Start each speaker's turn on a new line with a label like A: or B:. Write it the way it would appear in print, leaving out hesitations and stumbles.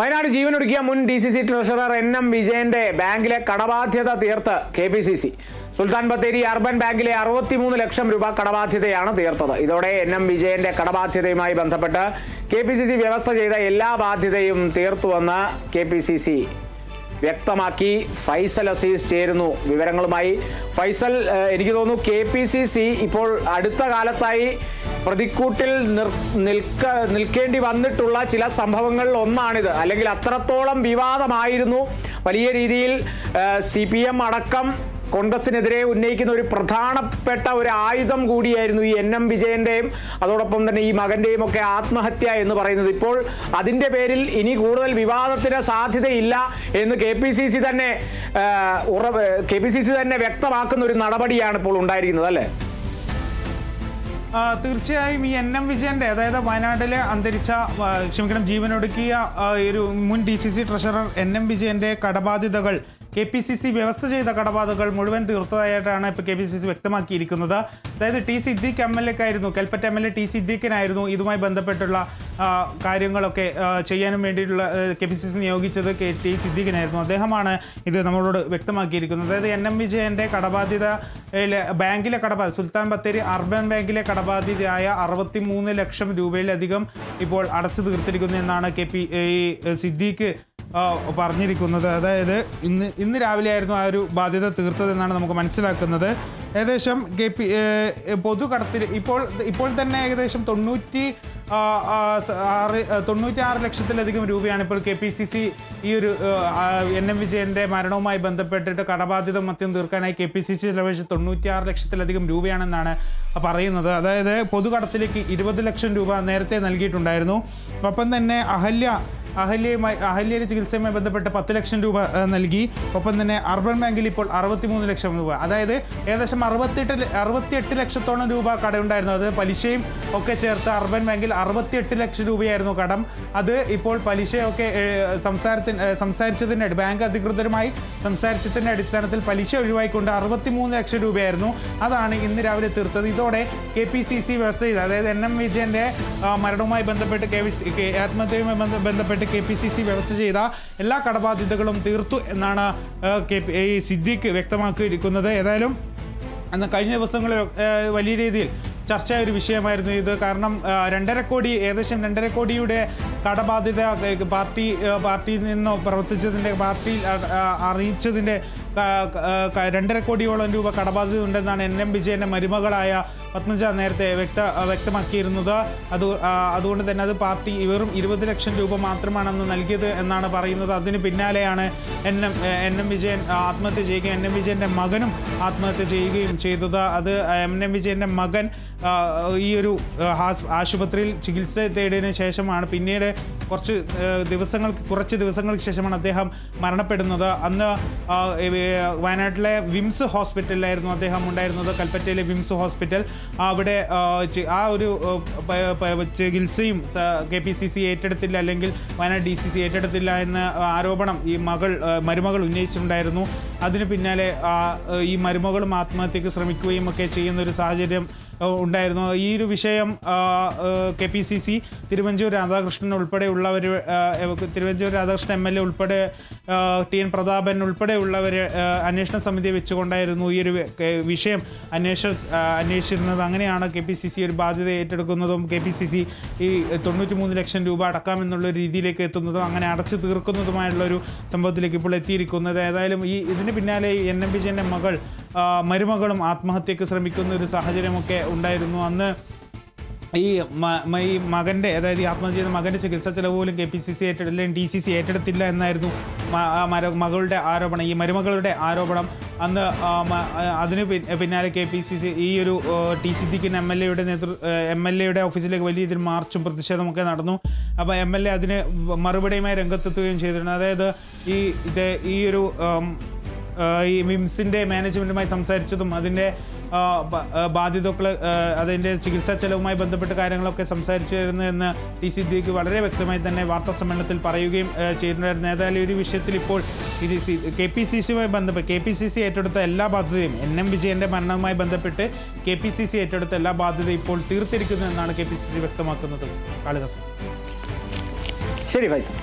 A: വയനാട് ജീവനൊടുക്കിയ മുൻ DCC treasurer NM വിജയന്റെ ബാങ്കിലെ കടബാധ്യത തീർത്ത് KPCC. സുൽത്താൻ ബത്തേരി അർബൻ ബാങ്കിലെ 63 ലക്ഷം രൂപ കടബാധ്യതയാണ് തീർത്തത്. ഇതോടെ NM വിജയന്റെ കടബാധ്യതയുമായി ബന്ധപ്പെട്ട് KPCC വ്യവസ്ഥ ചെയ്ത എല്ലാ ബാധ്യതയും തീർത്തുവെന്ന് KPCC വ്യക്തമാക്കി. ഫൈസൽ അസീസ് ചേരുന്നു വിവരങ്ങളുമായി. ഫൈസൽ, എനിക്ക് തോന്നുന്നു KPCC ഇപ്പോൾ അടുത്ത കാലത്തായി പ്രതിക്കൂട്ടിൽ നിൽക്കേണ്ടി വന്നിട്ടുള്ള ചില സംഭവങ്ങളിൽ ഒന്നാണിത്. അല്ലെങ്കിൽ അത്രത്തോളം വിവാദമായിരുന്നു. വലിയ രീതിയിൽ CPM അടക്കം കോൺഗ്രസിനെതിരെ ഉന്നയിക്കുന്ന ഒരു പ്രധാനപ്പെട്ട ഒരു ആയുധം കൂടിയായിരുന്നു ഈ NM വിജയന്റെയും അതോടൊപ്പം തന്നെ ഈ മകന്റെയും ഒക്കെ ആത്മഹത്യ എന്ന് പറയുന്നത്. ഇപ്പോൾ അതിന്റെ പേരിൽ ഇനി കൂടുതൽ വിവാദത്തിന് സാധ്യതയില്ല എന്ന് KPCC തന്നെ വ്യക്തമാക്കുന്ന ഒരു നടപടിയാണ് ഇപ്പോൾ ഉണ്ടായിരിക്കുന്നത്, അല്ലേ?
B: തീർച്ചയായും ഈ NM വിജയന്റെ, അതായത് വയനാട്ടിലെ ജീവനൊടുക്കിയ ഒരു മുൻ DCC ട്രഷറർ NM വിജയന്റെ കടബാധ്യതകൾ KPCC വ്യവസ്ഥ ചെയ്ത കടബാധ്യതകൾ മുഴുവൻ തീർത്തതായിട്ടാണ് ഇപ്പോൾ KPCC വ്യക്തമാക്കിയിരിക്കുന്നത്. അതായത് T Siddique MLA ക്കായിരുന്നു, Kalpetta MLA T സിദ്ദീഖിനായിരുന്നു ഇതുമായി ബന്ധപ്പെട്ടുള്ള കാര്യങ്ങളൊക്കെ ചെയ്യാനും വേണ്ടിയിട്ടുള്ള KPCC നിയോഗിച്ചത് T സിദ്ദീഖിനായിരുന്നു. അദ്ദേഹമാണ് ഇത് നമ്മളോട് വ്യക്തമാക്കിയിരിക്കുന്നത്. അതായത് NM വിജയന്റെ കടബാധ്യത ബാങ്കിലെ കടബാധ്യത, സുൽത്താൻ ബത്തേരി അർബൻ ബാങ്കിലെ കടബാധ്യതയായ 63 ലക്ഷം രൂപയിലധികം ഇപ്പോൾ അടച്ചു തീർത്തിരിക്കുന്നു എന്നാണ് സിദ്ദീഖ് പറഞ്ഞിരിക്കുന്നത്. അതായത് ഇന്ന് രാവിലെ ആയിരുന്നു ആ ഒരു ബാധ്യത തീർത്തതെന്നാണ് നമുക്ക് മനസ്സിലാക്കുന്നത്. ഏകദേശം പൊതുകടത്തിൽ ഇപ്പോൾ തന്നെ ഏകദേശം 96 ലക്ഷത്തിലധികം രൂപയാണ് ഇപ്പോൾ KPCC ഈ ഒരു NM വിജയന്റെ മരണവുമായി ബന്ധപ്പെട്ടിട്ട് കടബാധ്യത മൊത്തം തീർക്കാനായി KPCC ചെലവഴിച്ച് 96 ലക്ഷത്തിലധികം രൂപയാണെന്നാണ് പറയുന്നത്. അതായത് പൊതുകടത്തിലേക്ക് 20 ലക്ഷം രൂപ നേരത്തെ നൽകിയിട്ടുണ്ടായിരുന്നു. ഒപ്പം തന്നെ അഹല്യയുടെ ചികിത്സയുമായി ബന്ധപ്പെട്ട് 10 ലക്ഷം രൂപ നൽകി. ഒപ്പം തന്നെ അർബൻ ബാങ്കിൽ ഇപ്പോൾ 63 ലക്ഷം രൂപ, അതായത് ഏകദേശം 68 ലക്ഷത്തോളം രൂപ കടമുണ്ടായിരുന്നു. അത് പലിശയും ഒക്കെ ചേർത്ത് അർബൻ ബാങ്കിൽ 68 ലക്ഷം രൂപയായിരുന്നു കടം. അത് ഇപ്പോൾ പലിശയൊക്കെ സംസാരിച്ചതിൻ്റെ ബാങ്ക് അധികൃതരുമായി സംസാരിച്ചതിൻ്റെ അടിസ്ഥാനത്തിൽ പലിശ ഒഴിവായിക്കൊണ്ട് 63 ലക്ഷം രൂപയായിരുന്നു. അതാണ് ഇന്ന് രാവിലെ തീർത്തത്. ഇതോടെ KPCC വ്യവസ്ഥ ചെയ്ത്, അതായത് NM വിജയന്റെ മരണവുമായി ബന്ധപ്പെട്ട് ആത്മഹത്യയുമായി ബന്ധപ്പെട്ട് KPCC വ്യവസ്ഥ ചെയ്ത എല്ലാ കടബാധ്യതകളും തീർത്തു എന്നാണ് സിദ്ദീഖ് വ്യക്തമാക്കിയിരിക്കുന്നത്. ഏതായാലും കഴിഞ്ഞ ദിവസങ്ങളിൽ വലിയ രീതിയിൽ ചർച്ചയായ ഒരു വിഷയമായിരുന്നു ഇത്. കാരണം ഏകദേശം 2.5 കോടിയുടെ കടബാധ്യത പാർട്ടിയിൽ നിന്നോ പ്രവർത്തിച്ചതിൻ്റെ പാർട്ടിയിൽ അറിയിച്ചതിൻ്റെ 2.5 കോടിയോളം രൂപ കടബാധ്യത ഉണ്ടെന്നാണ് NM വിജയന്റെ മരുമകളായ പത്മജ നേരത്തെ വ്യക്തമാക്കിയിരുന്നത്. അതുകൊണ്ട് തന്നെ അത് പാർട്ടി വെറും 20 ലക്ഷം രൂപ മാത്രമാണെന്ന് നൽകിയത് എന്നാണ് പറയുന്നത്. അതിന് പിന്നാലെയാണ് NM വിജയൻ ആത്മഹത്യ ചെയ്യുകയും NM വിജയന്റെ മകനും ആത്മഹത്യ ചെയ്യുകയും ചെയ്തത്. അത് NM വിജയന്റെ മകൻ ഈ ഒരു ആശുപത്രിയിൽ ചികിത്സ തേടിയതിനു ശേഷമാണ്, പിന്നീട് കുറച്ച് ദിവസങ്ങൾക്ക് ശേഷമാണ് അദ്ദേഹം മരണപ്പെടുന്നത്. അന്ന് വയനാട്ടിലെ വിംസ് ഹോസ്പിറ്റലിലായിരുന്നു അദ്ദേഹം ഉണ്ടായിരുന്നത്, കൽപ്പറ്റയിലെ വിംസ് ഹോസ്പിറ്റൽ. അവിടെ ആ ഒരു ചികിത്സയും KPCC ഏറ്റെടുത്തില്ല, അല്ലെങ്കിൽ വയനാട് DCC ഏറ്റെടുത്തില്ല എന്ന ആരോപണം ഈ മരുമകൾ ഉന്നയിച്ചിട്ടുണ്ടായിരുന്നു. അതിന് പിന്നാലെ ഈ മരുമകളും ആത്മഹത്യക്ക് ശ്രമിക്കുകയും ഒക്കെ ചെയ്യുന്നൊരു സാഹചര്യം ഉണ്ടായിരുന്നു. ഈ ഒരു വിഷയം KPCC തിരുവഞ്ചൂർ രാധാകൃഷ്ണൻ MLA ഉൾപ്പെടെ TN പ്രതാപൻ ഉൾപ്പെടെയുള്ളവർ അന്വേഷണ സമിതിയെ വെച്ചുകൊണ്ടായിരുന്നു ഈ ഒരു വിഷയം അന്വേഷിച്ചിരുന്നത്. അങ്ങനെയാണ് KPCC ഒരു ബാധ്യത ഏറ്റെടുക്കുന്നതും KPCC ഈ 93 ലക്ഷം രൂപ അടക്കാമെന്നുള്ള രീതിയിലേക്ക് എത്തുന്നതും അങ്ങനെ അടച്ചു തീർക്കുന്നതുമായുള്ളൊരു സംഭവത്തിലേക്ക് ഇപ്പോൾ എത്തിയിരിക്കുന്നത്. ഏതായാലും ഇതിന് പിന്നാലെ NM വിജയന്റെ മരുമകളും ആത്മഹത്യക്ക് ശ്രമിക്കുന്ന ഒരു സാഹചര്യമൊക്കെ ഉണ്ടായിരുന്നു. അന്ന് ഈ മകൻ്റെ, അതായത് ഈ ആത്മഹത്യ ചെയ്ത മകൻ്റെ ചികിത്സാ ചെലവ് പോലും KPCC DCC ഏറ്റെടുത്തില്ല എന്നായിരുന്നു മകളുടെ ആരോപണം, ഈ മരുമകളുടെ ആരോപണം. അന്ന് അതിന് പിന്നാലെ KPCC ഈ ഒരു T സിദ്ദീഖിന് MLA ഓഫീസിലേക്ക് വലിയ രീതിയിൽ മാർച്ചും പ്രതിഷേധമൊക്കെ നടന്നു. അപ്പോൾ MLA അതിന് മറുപടിയുമായി രംഗത്തെത്തുകയും ചെയ്തിരുന്നു. അതായത് ഈ ഒരു വിംസിൻ്റെ മാനേജ്മെൻറ്റുമായി സംസാരിച്ചതും അതിൻ്റെ ബാധ്യതകൾ, അതിൻ്റെ ചികിത്സാ ചെലവുമായി ബന്ധപ്പെട്ട കാര്യങ്ങളൊക്കെ സംസാരിച്ചിരുന്നു എന്ന് T സിദ്ദീഖ് വളരെ വ്യക്തമായി തന്നെ വാർത്താ സമ്മേളനത്തിൽ പറയുകയും ചെയ്തിട്ടുണ്ടായിരുന്നു. ഏതായാലും ഒരു വിഷയത്തിൽ ഇപ്പോൾ ഇത് KPCCയുമായി ബന്ധപ്പെട്ട് KPCC ഏറ്റെടുത്ത എല്ലാ ബാധ്യതയും NM വിജയന്റെ മരണവുമായി ബന്ധപ്പെട്ട് KPCC ഏറ്റെടുത്ത എല്ലാ ബാധ്യതയും ഇപ്പോൾ തീർത്തിരിക്കുന്നു എന്നാണ് KPCC വ്യക്തമാക്കുന്നത്. കാളിദാസൻ.
A: ശരി ഫൈസൽ.